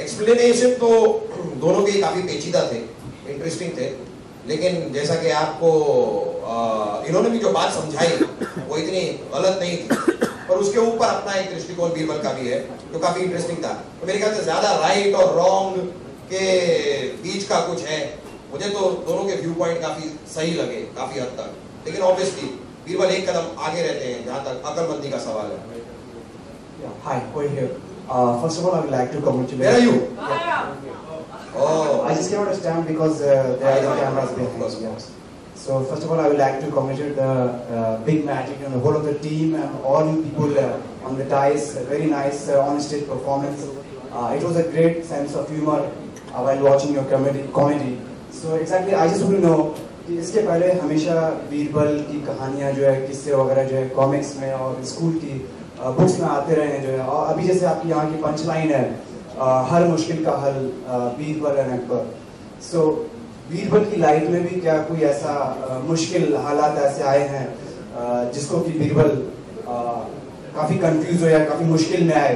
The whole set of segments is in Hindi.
एक्सप्लेनेशन तो दोनों के काफी पेचीदा थे, इंटरेस्टिंग थे, लेकिन जैसा कि आपको इन्होंने भी जो बात समझाई वो इतनी गलत नहीं थी, पर उसके ऊपर अपना एक दृष्टिकोण बीरबल का भी है जो काफी इंटरेस्टिंग था। तो मेरे ख्याल से ज्यादा राइट और रॉन्ग के बीच का कुछ है। मुझे तो दोनों के व्यू पॉइंट काफी सही लगे काफी हद तक, लेकिन ऑब्वियसली बीरबल एक कदम आगे रहते हैं जहां तक अकलमंदी का सवाल है। Hi, Koi here. First of all, I would like to congratulate. Where are you? Yeah. Oh, I just came out of stand because there are no cameras behind. Yes. So first of all, I would like to congratulate the Big Magic and the whole of the team and all you people on the dais. Very nice on-stage performance. It was a great sense of humor while watching your comedy. So exactly, I just want to know कि इसके पहले हमेशा बीरबल की कहानियाँ जो है, किस्से वगैरह जो है कॉमिक्स में और स्कूल की बुक्स में आते रहे हैं जो है, और अभी जैसे आपकी यहाँ की पंच लाइन है हर मुश्किल का हल बीरबल एंड अकबर। सो बीरबल की लाइफ में भी क्या कोई ऐसा मुश्किल हालात ऐसे आए हैं जिसको कि बीरबल काफी कंफ्यूज हो या काफी मुश्किल में आए?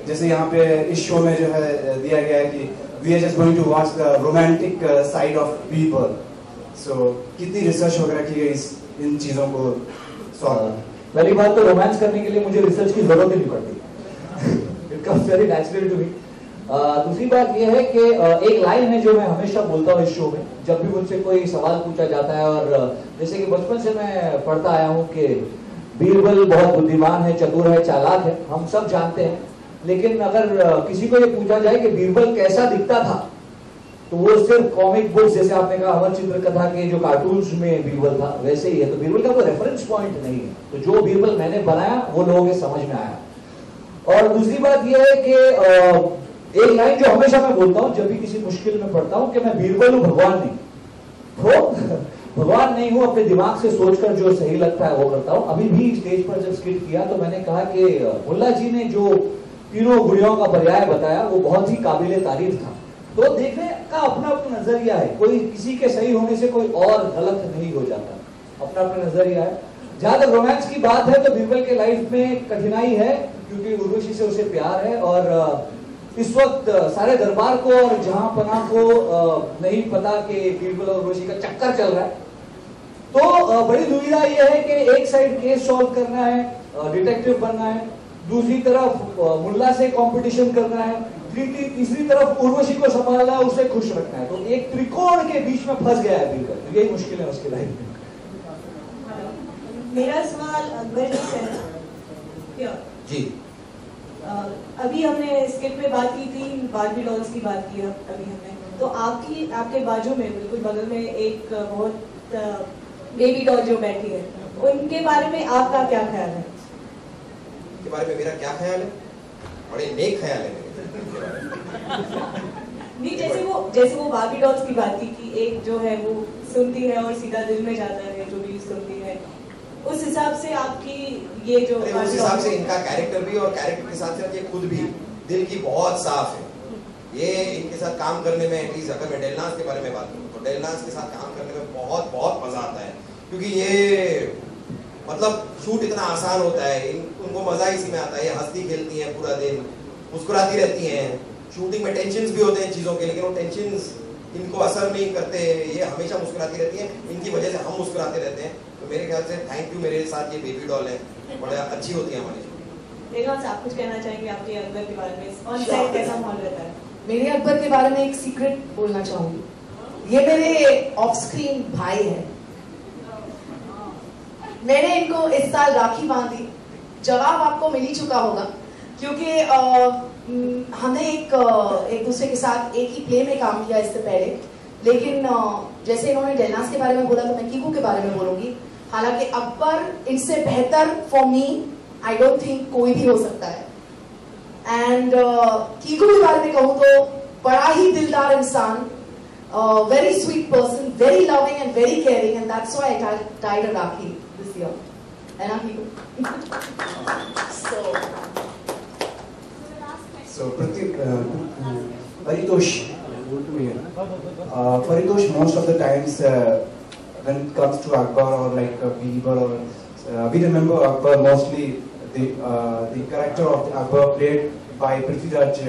जैसे यहाँ पे इस शो में जो है दिया गया है कि we are just going to watch the romantic side of Birbal. So कितनी रिसर्च वगैरह की गई इन चीजों को सॉल्व? पहली बात तो रोमांस करने के लिए मुझे रिसर्च की जरूरत ही नहीं पड़ती, it comes very natural to me. दूसरी बात यह है कि एक लाइन है जो मैं हमेशा बोलता हूँ इस शो में, जब भी मुझसे कोई सवाल पूछा जाता है, और जैसे कि बचपन से मैं पढ़ता आया हूँ कि बीरबल बहुत बुद्धिमान है, चतुर है, चालाक है, हम सब जानते हैं। लेकिन अगर किसी को ये पूछा जाए कि बीरबल कैसा दिखता था, तो वो सिर्फ कॉमिक बुक्स, जैसे आपने कहा अमर चित्र कथा के जो कार्टून्स में बीरबल था वैसे ही है, तो बीरबल का कोई रेफरेंस पॉइंट नहीं है। तो जो बीरबल मैंने बनाया वो लोगों के समझ में आया। और दूसरी बात यह है कि एक लाइन जो हमेशा मैं बोलता हूँ जब भी किसी मुश्किल में पड़ता हूँ कि मैं बीरबल हूँ, भगवान नहीं। तो भगवान नहीं हूँ, अपने दिमाग से सोचकर जो सही लगता है वो करता हूँ। अभी भी स्टेज पर जब स्किट किया तो मैंने कहा कि मुल्ला जी ने जो तीनों गुड़ियों का पर्याय बताया वो बहुत ही काबिले तारीफ था। तो देखने का अपना अपना नजरिया है, कोई किसी के सही होने से कोई और गलत नहीं हो जाता, अपना अपना नजरिया है। जहां तक रोमांस की बात है तो बीरबल के लाइफ में कठिनाई है क्योंकि उर्वशी से उसे प्यार है, और इस वक्त सारे दरबार को और जहां पना को नहीं पता कि बीरबल और उर्वशी का चक्कर चल रहा है। तो बड़ी दुविधा यह है कि एक साइड केस सॉल्व करना है, डिटेक्टिव बनना है, दूसरी तरफ मुल्ला से कंपटीशन करना है, तीसरी तरफ उर्वशी को संभालना है, उसे खुश रखना है। तो एक त्रिकोण के बीच में फंस गया है बीरबल, यही मुश्किल है उसकी लाइफ में। मेरा सवाल अकबर जी से है। जी, अभी हमने स्किट में बात की थी, बार्बी डॉल्स की बात की अभी हमने, तो आपके बाजू में बिल्कुल बगल में एक बहुत बेबी डॉल जो बैठी है, उनके बारे में आपका क्या ख्याल है? के बारे में मेरा क्या ख्याल है? बड़े नेक ख्याल है मेरे। नहीं, जैसे वो बार्बी डॉल्स की बात की कि एक जो है वो सुनती है और सीधा दिल में जाता है जो भी सुनती है, उस हिसाब से आपकी ये जो उस हिसाब से इनका कैरेक्टर भी और कैरेक्टर के साथ साथ ये खुद भी दिल की बहुत साफ है। ये इनके साथ काम करने में, एटलीस्ट अगर मैं डेलनास के बारे में बात करूँ तो डेलनास के साथ काम करने में बहुत बहुत मजा आता है, क्योंकि ये मतलब शूट इतना आसान होता है, उनको मजा इसी में आता है। ये हंसती खेलती हैं पूरा दिन, मुस्कुराती रहती हैं। शूटिंग में टेंशन्स भी होते हैं चीजों के, लेकिन वो टेंशन्स इनको असर नहीं करते, ये हमेशा मुस्कुराती रहती हैं। इनकी वजह से हम मुस्कुराते रहते हैं। तो मेरे ख्याल से थैंक यू, मेरे साथ ये बेबी डॉल है, बड़ा अच्छी होती है हमारी शूटिंग। आप कुछ कहना चाहेंगे आपके अकबर के बारे में? ऑन सेट कैसा माहौल रहता है? मेरे अकबर के बारे में एक सीक्रेट बोलना चाहूंगी। ये मेरे ऑफ स्क्रीन भाई है। मैंने इनको इस साल राखी बांधी, जवाब आपको मिल ही चुका होगा, क्योंकि हमने एक दूसरे के साथ एक ही प्ले में काम किया इससे पहले। लेकिन जैसे इन्होंने डेलनास के बारे में बोला तो मैं कीकू के बारे में बोलूंगी। हालांकि अकबर इनसे बेहतर for me I don't think कोई भी हो सकता है। एंड कीकू के बारे में कहूँ तो बड़ा ही दिलदार इंसान, very sweet person, very loving and very caring, and that's why I tied a Rakhi this year. And Rakhi. So Paritosh, Paritosh, most of the times when it comes to Akbar or like Birbal, or we remember Akbar mostly the character of Akbar played by Prithviraj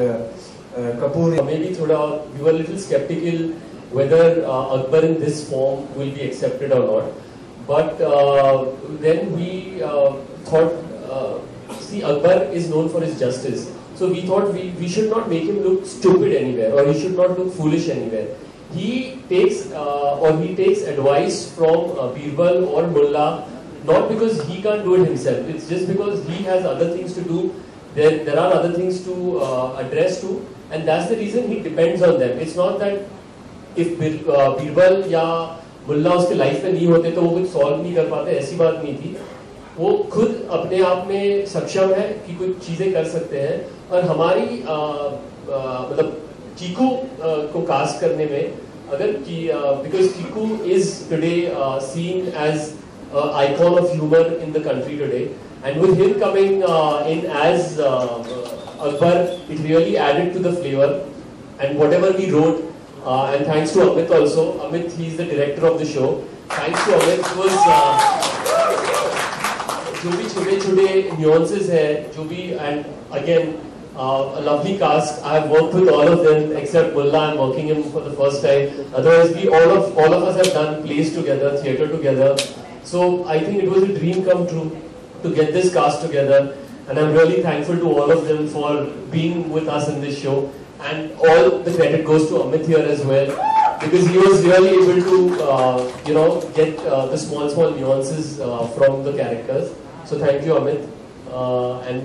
Kapoor. Maybe thoda we were a little skeptical whether Akbar in this form will be accepted or not. But then we thought, see, Akbar is known for his justice. So we thought we should not make him look stupid anywhere, or he should not look foolish anywhere. He takes advice from Birbal or Mullah, not because he can't do it himself. It's just because he has other things to do. There are other things to address to, and that's the reason he depends on them. It's not that if Birbal या मुल्ला उसके लाइफ में नहीं होते तो वो कुछ सॉल्व नहीं कर पाते, ऐसी बात नहीं थी. वो खुद अपने आप में सक्षम है कि कुछ चीजें कर सकते हैं. और हमारी मतलब चीकू को कास्ट करने में अगर because Chiku is today seen as icon of humour in the country today, and with him coming in as Akbar, it really added to the flavour. And whatever we wrote, and thanks to Amit also. Amit, he's the director of the show. Thanks to Amit, it was जो भी छोटे nuances है, जो भी, and again a lovely cast. I have worked with all of them except Mullah. I'm working him for the first time. Otherwise, we all of us have done plays together, theatre together. So I think it was a dream come true to get this cast together, and I'm really thankful to all of them for being with us in this show. And all the credit goes to Amit here as well, because he was really able to, get the small nuances from the characters. So thank you, Amit, and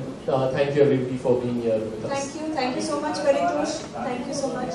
thank you everybody for being here with us. Thank you so much, Paritosh. Thank you so much.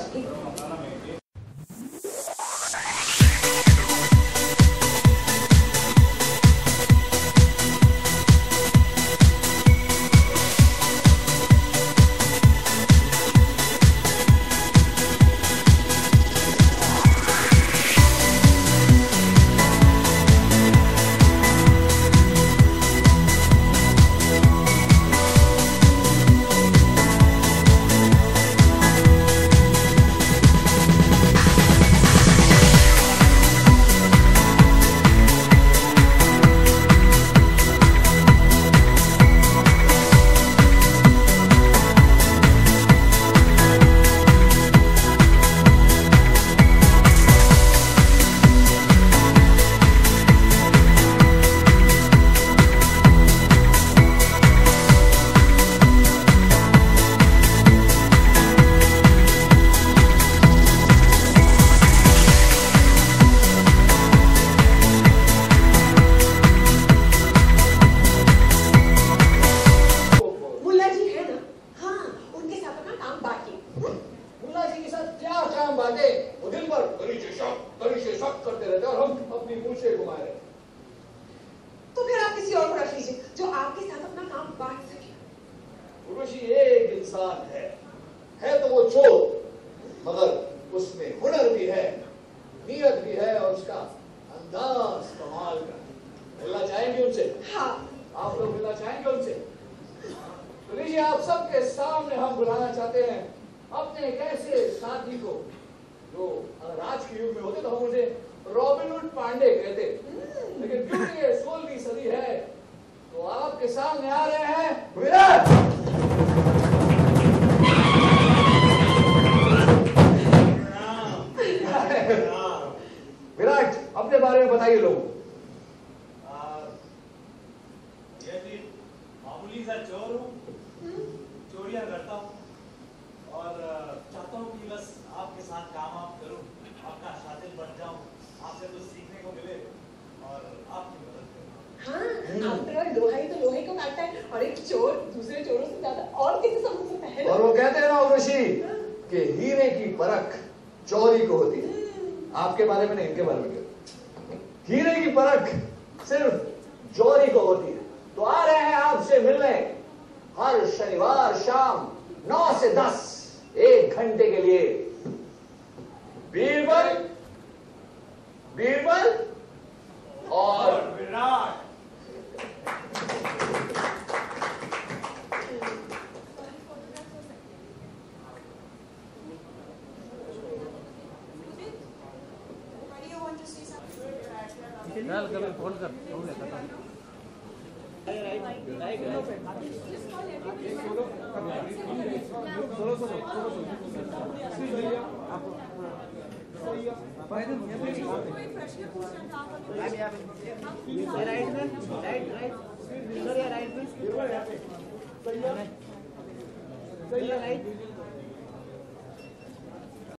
Right